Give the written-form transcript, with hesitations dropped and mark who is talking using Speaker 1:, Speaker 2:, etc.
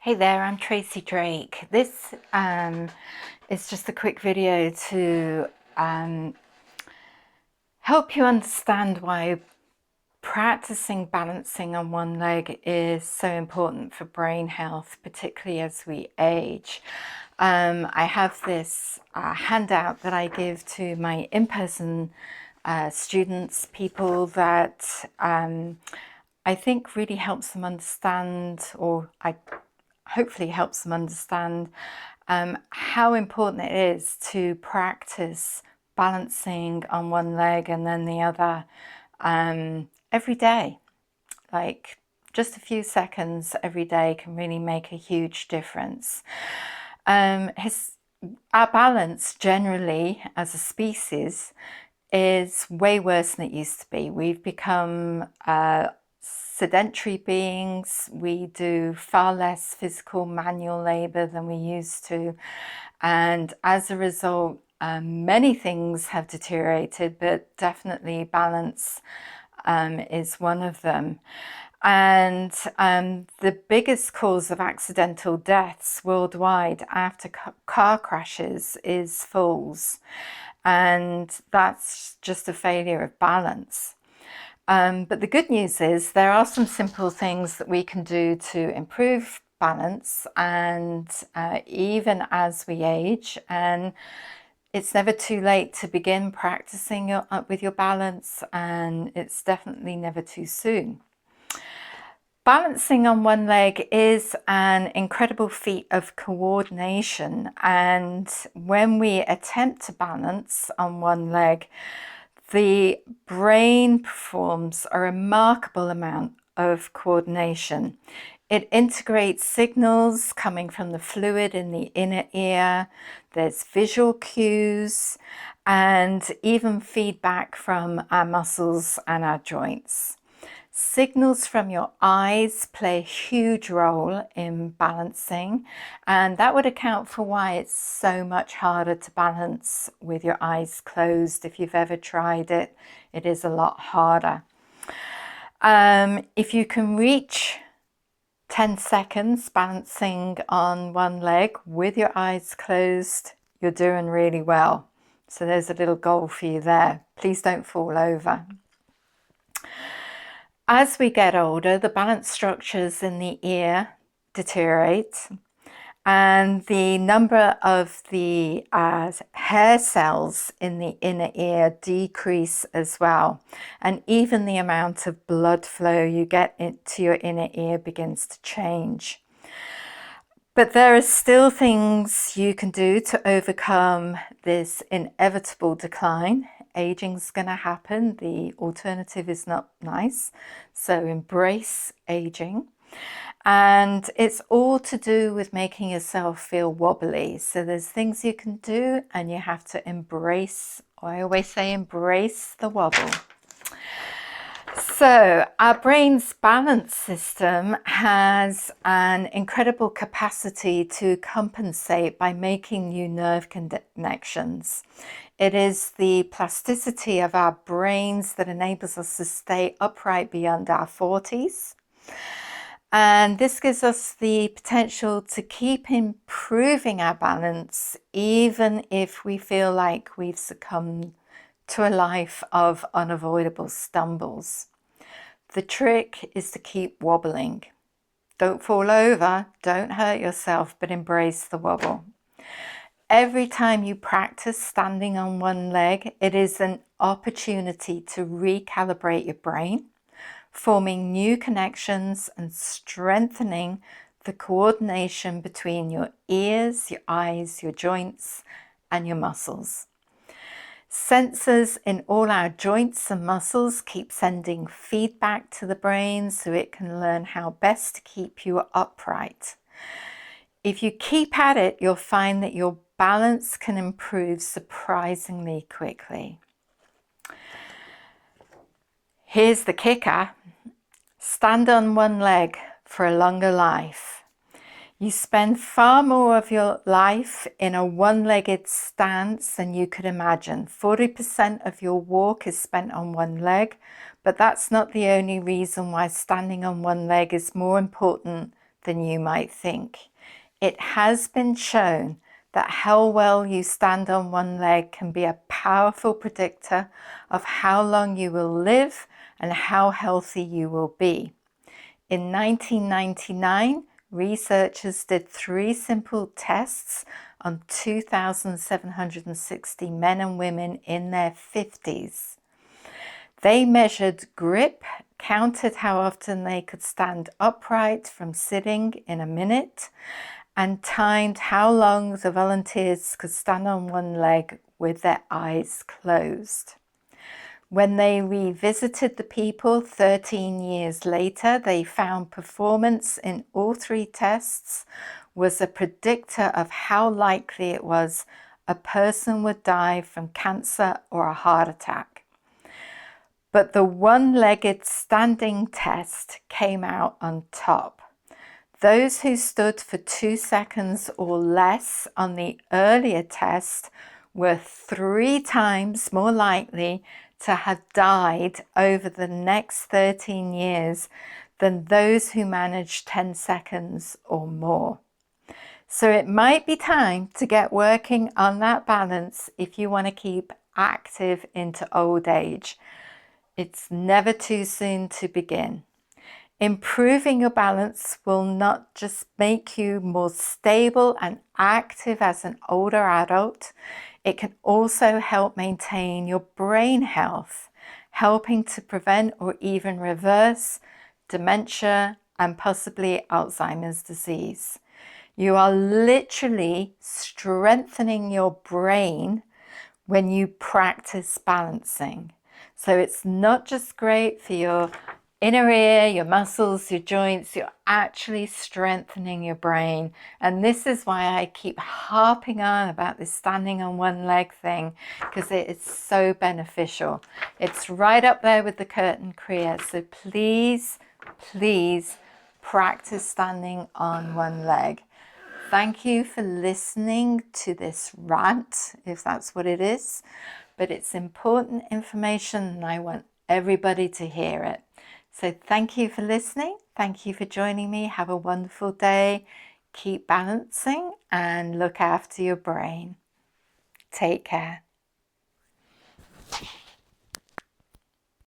Speaker 1: Hey there, I'm Tracy Drake. This is just a quick video to um, help you understand why practicing balancing on one leg is so important for brain health, particularly as we age. I have this handout that I give to my in-person students, people that I think really helps them understand, or I hopefully helps them understand how important it is to practice balancing on one leg and then the other every day. Like just a few seconds every day can really make a huge difference. Our balance generally as a species is way worse than it used to be. We've become sedentary beings. We do far less physical manual labor than we used to. And as a result, many things have deteriorated, but definitely balance is one of them. And the biggest cause of accidental deaths worldwide after car crashes is falls. And that's just a failure of balance. But the good news is there are some simple things that we can do to improve balance, and even as we age, and it's never too late to begin practicing with your balance, and it's definitely never too soon. Balancing on one leg is an incredible feat of coordination, and when we attempt to balance on one leg, the brain performs a remarkable amount of coordination. It integrates signals coming from the fluid in the inner ear, there's visual cues, and even feedback from our muscles and our joints. Signals from your eyes play a huge role in balancing, and that would account for why it's so much harder to balance with your eyes closed. If you've ever tried it, it is a lot harder. If you can reach 10 seconds balancing on one leg with your eyes closed, you're doing really well. So there's a little goal for you there. Please don't fall over. As we get older, the balance structures in the ear deteriorate, and the number of the hair cells in the inner ear decrease as well. And even the amount of blood flow you get into your inner ear begins to change. But there are still things you can do to overcome this inevitable decline. Aging's going to happen. The alternative is not nice. So embrace aging. And it's all to do with making yourself feel wobbly. So there's things you can do, and you have to embrace, I always say, embrace the wobble. So our brain's balance system has an incredible capacity to compensate by making new nerve connections. It is the plasticity of our brains that enables us to stay upright beyond our 40s. And this gives us the potential to keep improving our balance, even if we feel like we've succumbed to a life of unavoidable stumbles. The trick is to keep wobbling. Don't fall over, don't hurt yourself, but embrace the wobble. Every time you practice standing on one leg, it is an opportunity to recalibrate your brain, forming new connections and strengthening the coordination between your ears, your eyes, your joints, and your muscles. Sensors in all our joints and muscles keep sending feedback to the brain so it can learn how best to keep you upright. If you keep at it, you'll find that your balance can improve surprisingly quickly. Here's the kicker. Stand on one leg for a longer life. You spend far more of your life in a one-legged stance than you could imagine. 40% of your walk is spent on one leg, but that's not the only reason why standing on one leg is more important than you might think. It has been shown that how well you stand on one leg can be a powerful predictor of how long you will live and how healthy you will be. In 1999, researchers did 3 simple tests on 2,760 men and women in their 50s. They measured grip, counted how often they could stand upright from sitting in a minute, and timed how long the volunteers could stand on one leg with their eyes closed. When they revisited the people 13 years later, they found performance in all 3 tests was a predictor of how likely it was a person would die from cancer or a heart attack. But the one-legged standing test came out on top. Those who stood for 2 seconds or less on the earlier test were 3 times more likely to have died over the next 13 years than those who managed 10 seconds or more. So it might be time to get working on that balance if you want to keep active into old age. It's never too soon to begin. Improving your balance will not just make you more stable and active as an older adult, it can also help maintain your brain health, helping to prevent or even reverse dementia and possibly Alzheimer's disease. You are literally strengthening your brain when you practice balancing. So it's not just great for your inner ear, your muscles, your joints, you're actually strengthening your brain. And this is why I keep harping on about this standing on one leg thing, because it is so beneficial. It's right up there with the curtain Kriya. So please, please practice standing on one leg. Thank you for listening to this rant, if that's what it is. But it's important information and I want everybody to hear it. So thank you for listening. Thank you for joining me. Have a wonderful day. Keep balancing and look after your brain. Take care.